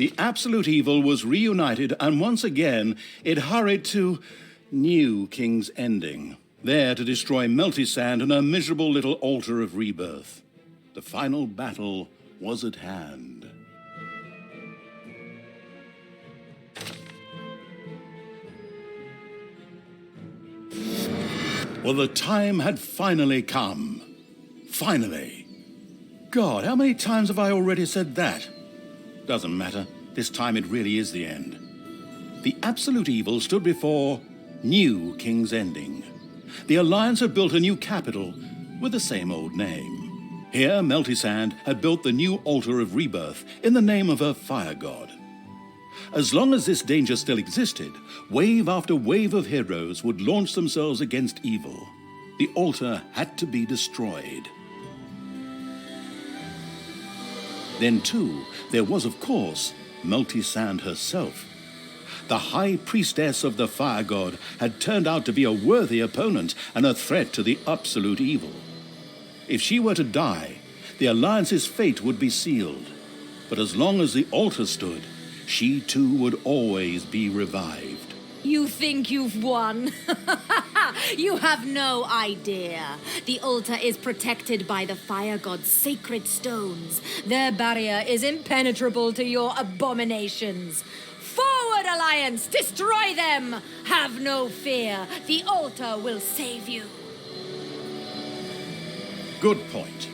The absolute evil was reunited, and once again it hurried to New King's Ending, there to destroy Meltisand and her miserable little altar of rebirth. The final battle was at hand. Well, the time had finally come. Finally. God, how many times have I already said that? Doesn't matter. This time it really is the end. The absolute evil stood before New King's Ending. The Alliance had built a new capital with the same old name. Here, Meltisand had built the new altar of rebirth in the name of her fire god. As long as this danger still existed, wave after wave of heroes would launch themselves against evil. The altar had to be destroyed. Then, too, there was, of course, Meltisand herself. The high priestess of the fire god had turned out to be a worthy opponent and a threat to the absolute evil. If she were to die, the Alliance's fate would be sealed. But as long as the altar stood, she too would always be revived. You think you've won? You have no idea. The altar is protected by the fire god's sacred stones. Their barrier is impenetrable to your abominations. Forward, Alliance! Destroy them! Have no fear. The altar will save you. Good point.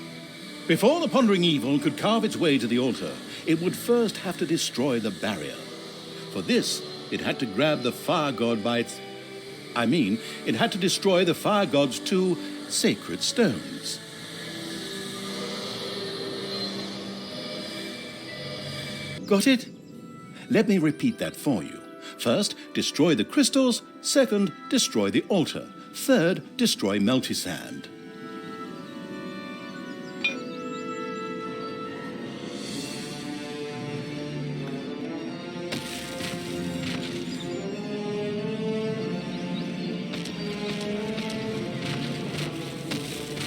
Before the Pondering Evil could carve its way to the altar, it would first have to destroy the barrier. For this, it had to grab the fire god by its... it had to destroy the fire god's two sacred stones. Got it? Let me repeat that for you. First, destroy the crystals. Second, destroy the altar. Third, destroy Meltisand.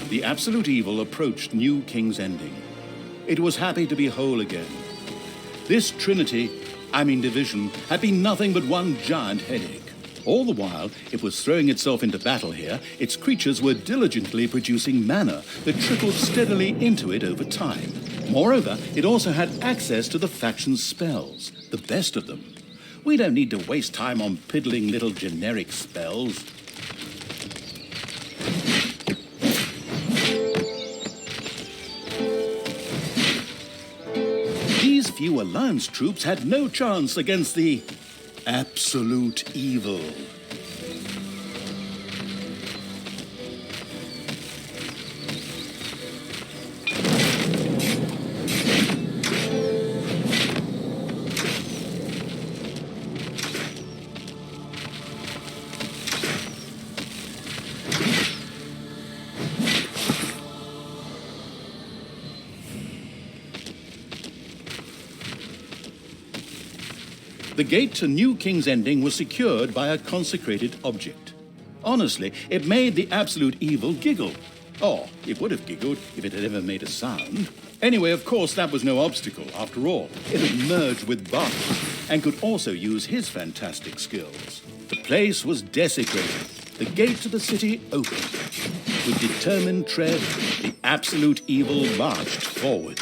The absolute evil approached New King's Ending. It was happy to be whole again. This division, had been nothing but one giant headache. All the while it was throwing itself into battle here, its creatures were diligently producing mana that trickled steadily into it over time. Moreover, it also had access to the faction's spells, the best of them. We don't need to waste time on piddling little generic spells. These few Alliance troops had no chance against the absolute evil. The gate to New King's Ending was secured by a consecrated object. Honestly, it made the absolute evil giggle. Or, it would have giggled if it had ever made a sound. Anyway, of course, that was no obstacle, after all. It had merged with Buck, and could also use his fantastic skills. The place was desecrated. The gate to the city opened. With determined tread, the absolute evil marched forward.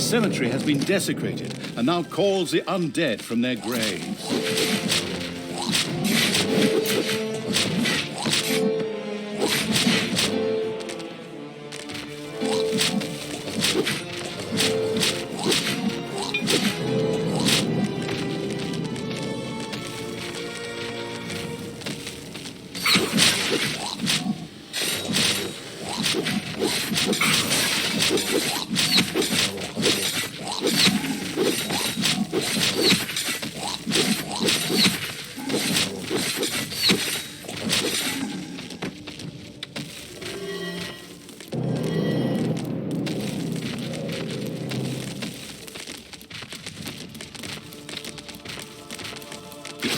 cemetery has been desecrated and now calls the undead from their graves.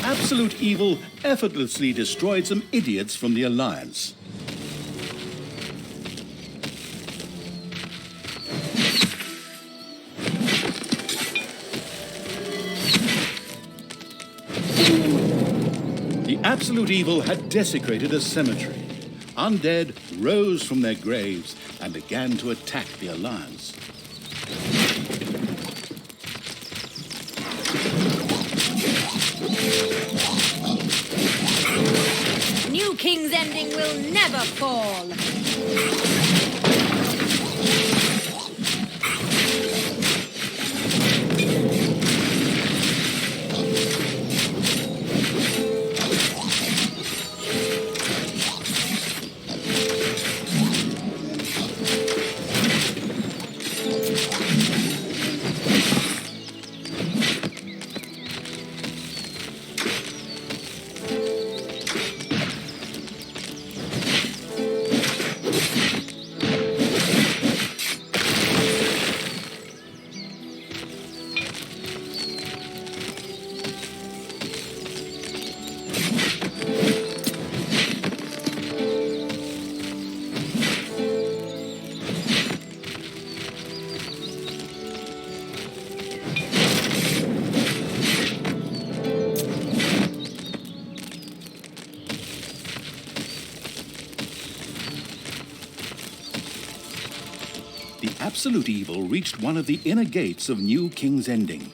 Absolute evil effortlessly destroyed some idiots from the Alliance. The absolute evil had desecrated a cemetery. Undead rose from their graves and began to attack the Alliance. New King's Ending will never fall. Absolute evil reached one of the inner gates of New King's Ending.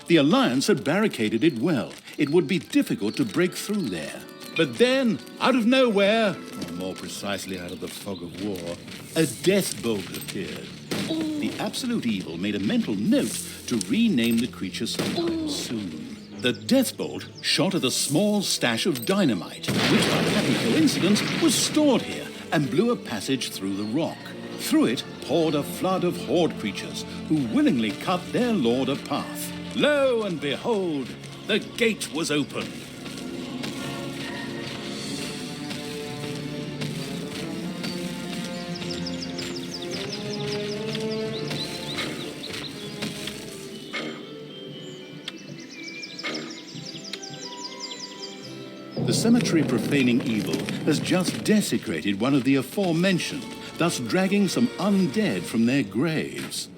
The Alliance had barricaded it well. It would be difficult to break through there. But then, out of nowhere, or more precisely out of the fog of war, a death bolt appeared. The Absolute Evil made a mental note to rename the creature sometime soon. The death bolt shot at a small stash of dynamite, which by happy coincidence was stored here, and blew a passage through the rock. Through it poured a flood of horde creatures who willingly cut their lord a path. Lo and behold, the gate was open. The cemetery profaning evil has just desecrated one of the aforementioned, thus dragging some undead from their graves.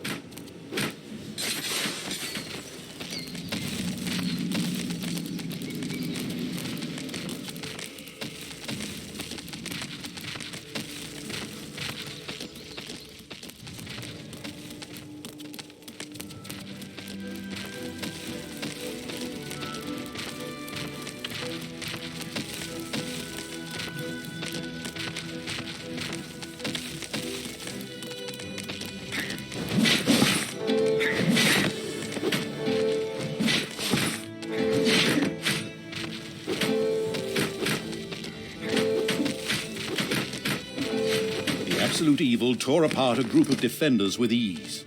Absolute Evil tore apart a group of defenders with ease.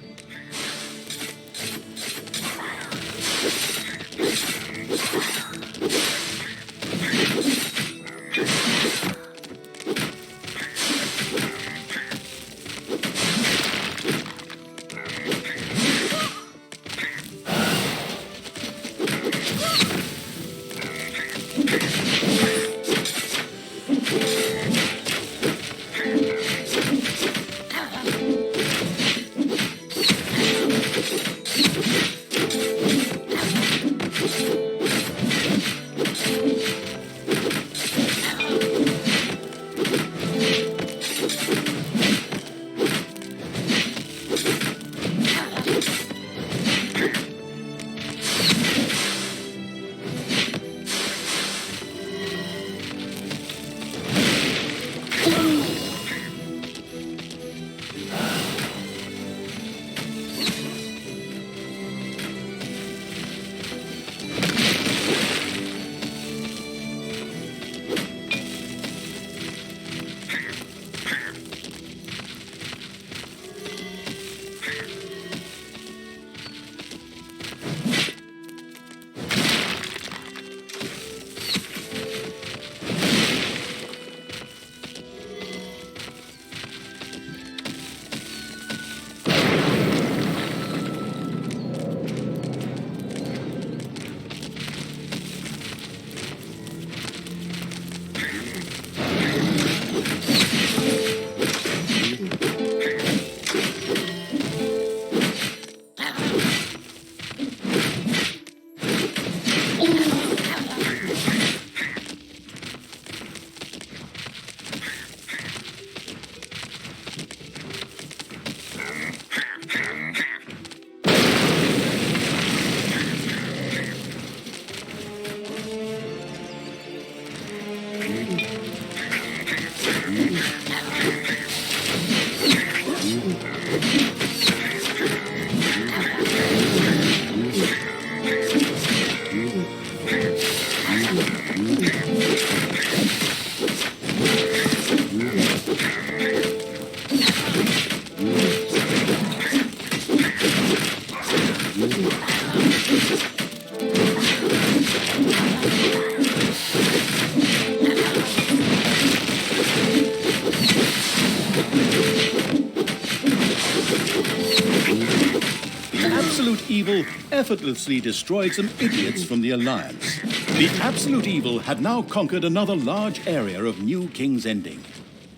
The Absolute Evil effortlessly destroyed some idiots from the Alliance. The Absolute Evil had now conquered another large area of New King's Ending.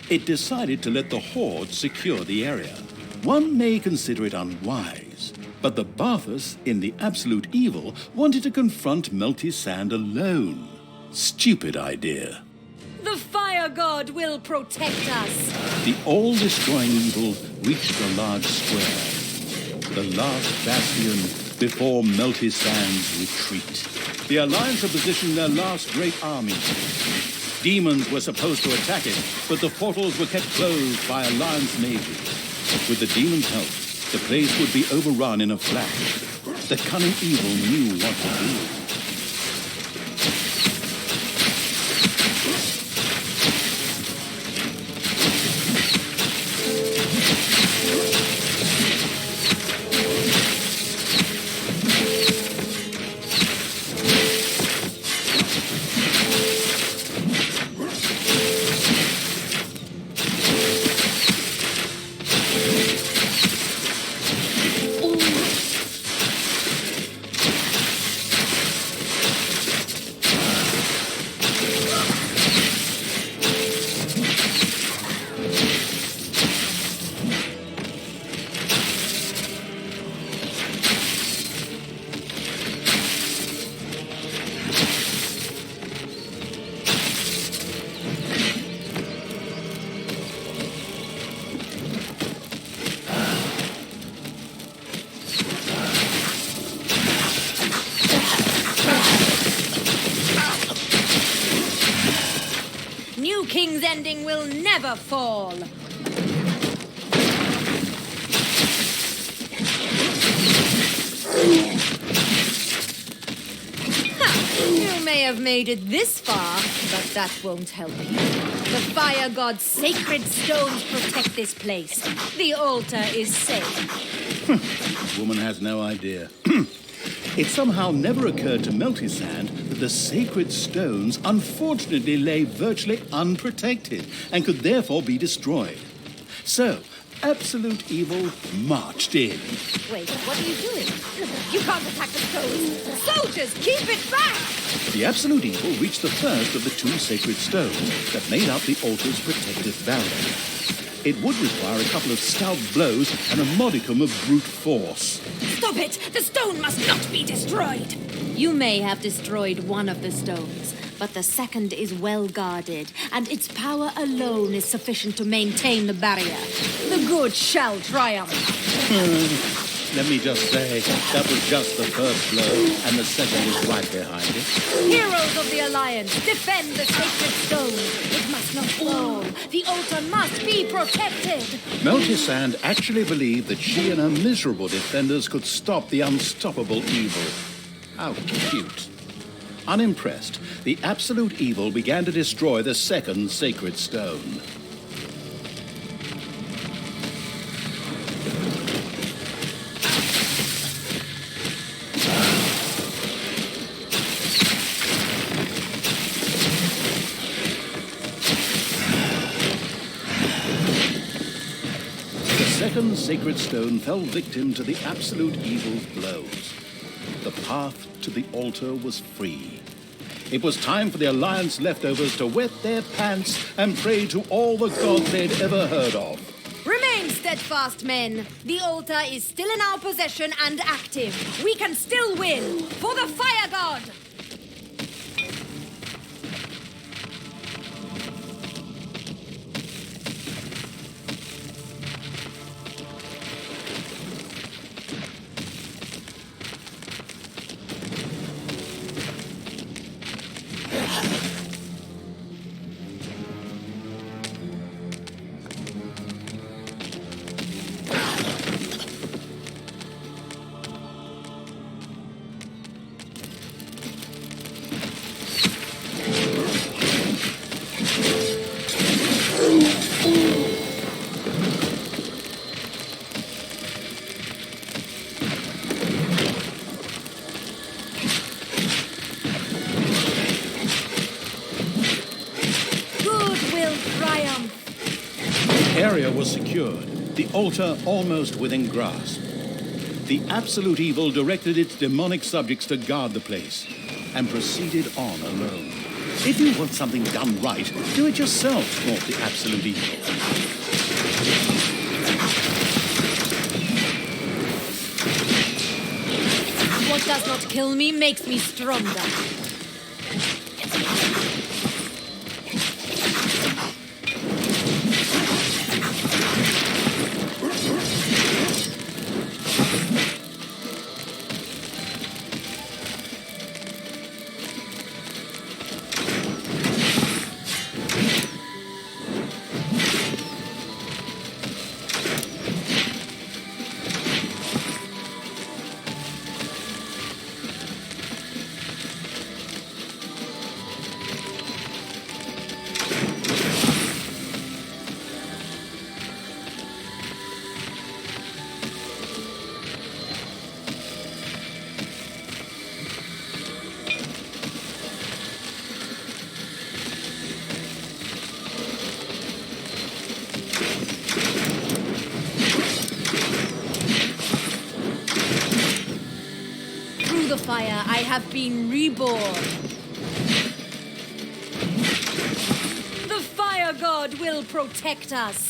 It decided to let the Horde secure the area. One may consider it unwise, but the Barthas in the Absolute Evil wanted to confront Melty-Sand alone. Stupid idea. The fire god will protect us. The all-destroying evil reached a large square. The last bastion before Melty-Sand's retreat. The Alliance had positioned their last great army. Demons were supposed to attack it, but the portals were kept closed by Alliance mages. With the demons' help, the place would be overrun in a flash. The cunning evil knew what to do. New King's Ending will never fall. You may have made it this far, but that won't help you. The fire god's sacred stones protect this place. The altar is safe. This woman has no idea. It somehow never occurred to Melty-Sand that the sacred stones unfortunately lay virtually unprotected and could therefore be destroyed. So, Absolute Evil marched in. Wait, what are you doing? You can't attack the stones. Soldiers, keep it back! The Absolute Evil reached the first of the two sacred stones that made up the altar's protective barrier. It would require a couple of stout blows and a modicum of brute force. Stop it! The stone must not be destroyed! You may have destroyed one of the stones, but the second is well guarded, and its power alone is sufficient to maintain the barrier. The good shall triumph. Let me just say, that was just the first blow, and the second is right behind it. Heroes of the Alliance, defend the sacred stone. It must not fall. The altar must be protected. Melty-Sand actually believed that she and her miserable defenders could stop the unstoppable evil. How cute. Unimpressed, the Absolute Evil began to destroy the second sacred stone. The second sacred stone fell victim to the Absolute Evil's blows. The path to the altar was free. It was time for the Alliance leftovers to wet their pants and pray to all the gods they'd ever heard of. Remain steadfast, men. The altar is still in our possession and active. We can still win. For the fire god! area was secured, the altar almost within grasp. The absolute evil directed its demonic subjects to guard the place, and proceeded on alone. If you want something done right, do it yourself, thought the absolute evil. What does not kill me makes me stronger. Fire, I have been reborn. The fire god will protect us.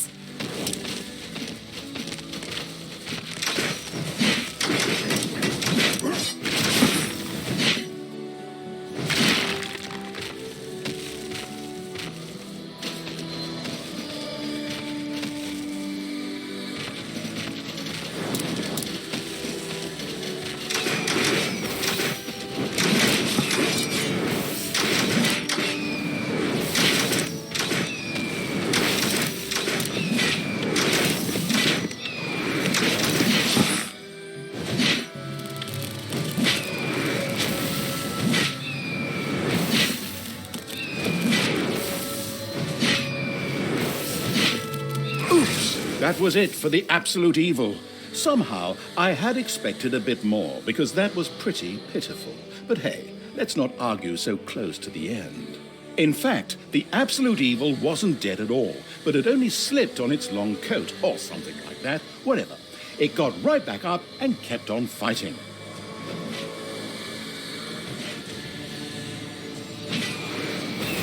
That was it for the absolute evil. Somehow, I had expected a bit more, because that was pretty pitiful. But hey, let's not argue so close to the end. In fact, the absolute evil wasn't dead at all, but had only slipped on its long coat, or something like that, whatever. It got right back up and kept on fighting.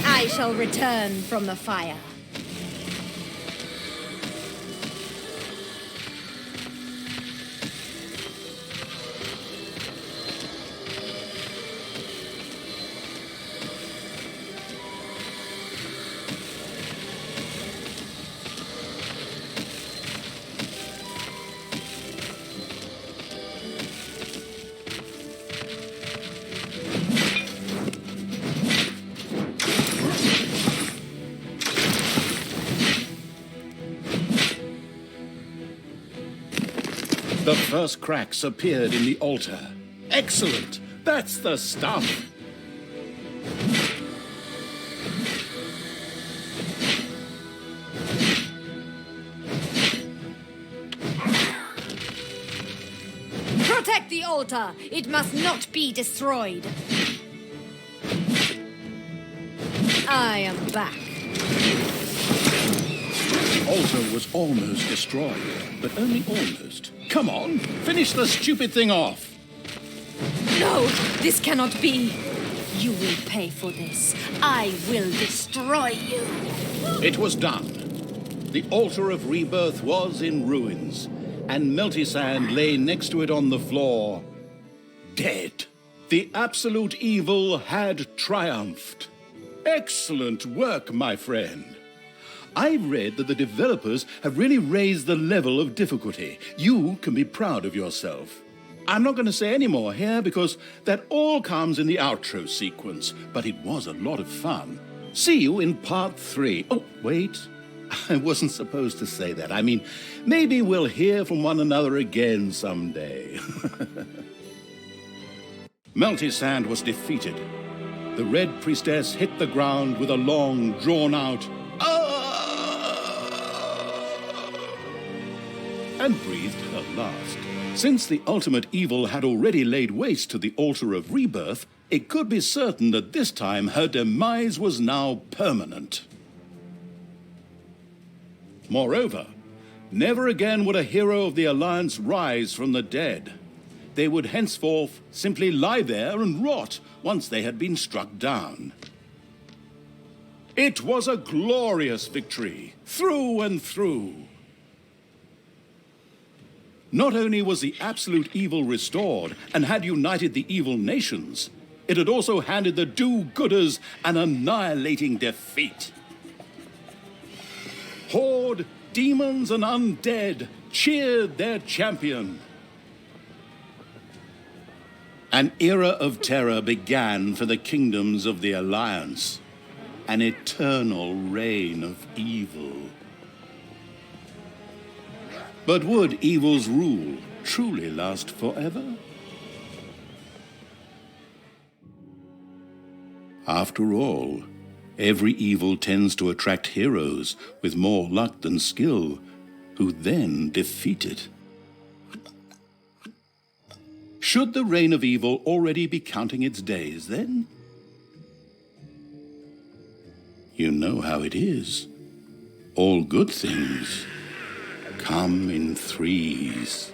I shall return from the fire. The first cracks appeared in the altar. Excellent! That's the stuff! Protect the altar! It must not be destroyed. I am back. The altar was almost destroyed, but only almost. Come on, finish the stupid thing off! No, this cannot be. You will pay for this. I will destroy you. It was done. The altar of rebirth was in ruins, and Meltisand lay next to it on the floor, dead. The absolute evil had triumphed. Excellent work, my friend. I've read that the developers have really raised the level of difficulty. You can be proud of yourself. I'm not going to say any more here because that all comes in the outro sequence, but it was a lot of fun. See you in part 3. Oh, wait. I wasn't supposed to say that. I mean, maybe we'll hear from one another again someday. Meltisand was defeated. The Red Priestess hit the ground with a long, drawn-out and breathed her last. Since the ultimate evil had already laid waste to the altar of rebirth, it could be certain that this time her demise was now permanent. Moreover, never again would a hero of the Alliance rise from the dead. They would henceforth simply lie there and rot once they had been struck down. It was a glorious victory, through and through. Not only was the absolute evil restored and had united the evil nations, it had also handed the do-gooders an annihilating defeat. Horde, demons, and undead cheered their champion. An era of terror began for the kingdoms of the Alliance, an eternal reign of evil. But would evil's rule truly last forever? After all, every evil tends to attract heroes with more luck than skill, who then defeat it. Should the reign of evil already be counting its days, then? You know how it is. All good things come in threes.